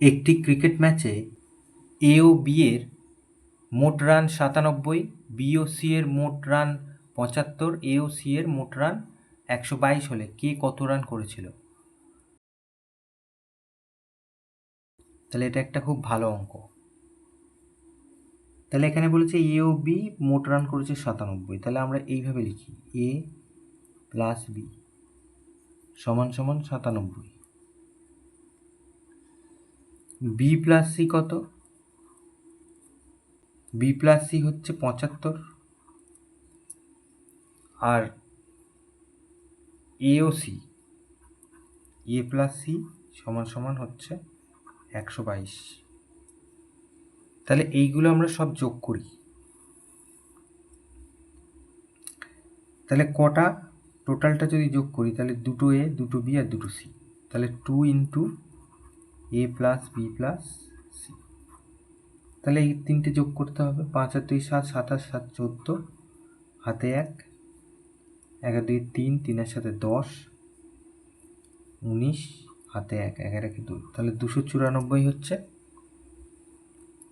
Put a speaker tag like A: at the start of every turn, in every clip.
A: একটি ক্রিকেট ম্যাচে এ ও বি এর মোট রান 97, বি ও সি এর মোট রান 75, এ ও সি এর মোট রান 122 হলে কে কত রান করেছিল? তাহলে এটা একটা খুব ভালো অঙ্ক। তাহলে এখানে বলেছে এ ও বি মোট রান করেছে 97, তাহলে আমরা এইভাবে লিখি এ প্লাস বি সমান সমান 97। বি প্লাস সি কত? বি প্লাস সি হচ্ছে 75, আর এ ও সি এ প্লাস সি সমান সমান হচ্ছে 122। তাহলে এইগুলো আমরা সব যোগ করি। তাহলে কটা টোটালটা যদি যোগ করি তাহলে দুটো এ, দুটো বি আর দুটো সি, তাহলে 2 ইন্টু এ প্লাস বি প্লাস সি। তাহলে এই তিনটে যোগ করতে হবে। 5 আর 2 7, 7 আর 7 14, হাতে 1, 1 আর 2 3, 3 এর সাথে 10, 19, হাতে 1, 1 আর 1 2, তাহলে 294 হচ্ছে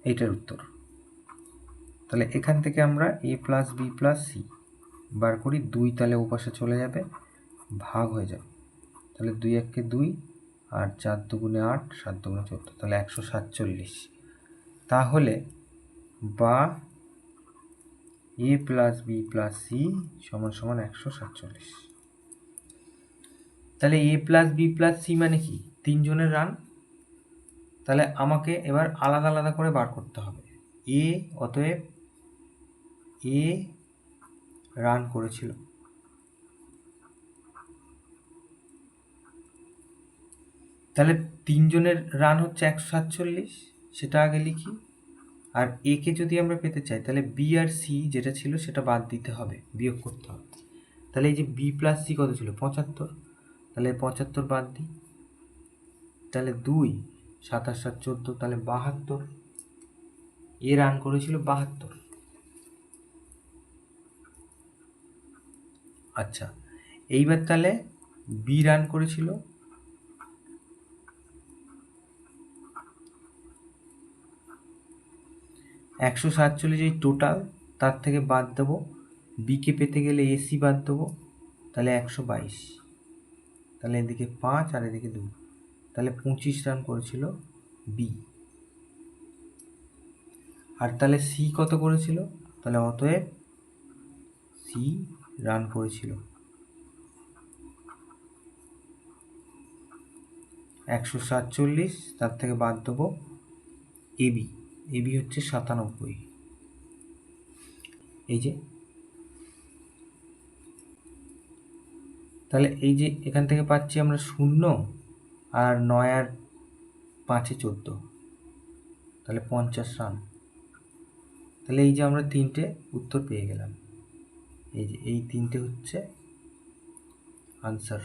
A: এইটার উত্তর। তাহলে এখান থেকে আমরা A plus B plus C বার করি। 2 তাহলে ওপাশে চলে যাবে, ভাগ হয়ে যাবে। তাহলে 2 1 2, আর 4 2 8, 7 2 14, তাহলে 147। তাহলে বা এ প্লাস বি প্লাস সি সমান সমান 147। তাহলে এ প্লাস বি প্লাস সি মানে কি? তিনজনের রান। তাহলে আমাকে এবার আলাদা আলাদা করে বার করতে হবে। অতএব এ রান করেছিল, তাহলে তিনজনের রান হচ্ছে 147, সেটা আগে লিখি। আর এ কে যদি আমরা পেতে চাই তাহলে বি আর সি যেটা ছিল সেটা বাদ দিতে হবে, বিয়োগ করতে হবে। তাহলে এই যে বি প্লাস সি কত ছিল? 75, তাহলে 75 বাদ দিই। তাহলে 2 7 আর 7 14, তাহলে 72। এ রান করেছিল 72। আচ্ছা, এইবার তাহলে বি রান করেছিল 147, এই টোটাল, তার থেকে বাদ দেবো বিকে পেতে গেলে এসি বাদ দেবো, তাহলে 122। তাহলে এদিকে 5 আর এদিকে 2, তাহলে 25 রান করেছিল বি। আর তাহলে সি কত করেছিল? তাহলে অতএব সি রান করেছিল 147, তার থেকে বাদ দেবো এবি, এবি হচ্ছে 97। এই যে, তাহলে এই যে এখান থেকে পাচ্ছি আমরা 0, আর 9 আর 5 14, তাহলে 50 রান। তাহলে এই যে আমরা তিনটে উত্তর পেয়ে গেলাম। এই যে এই তিনটে হচ্ছে আনসার।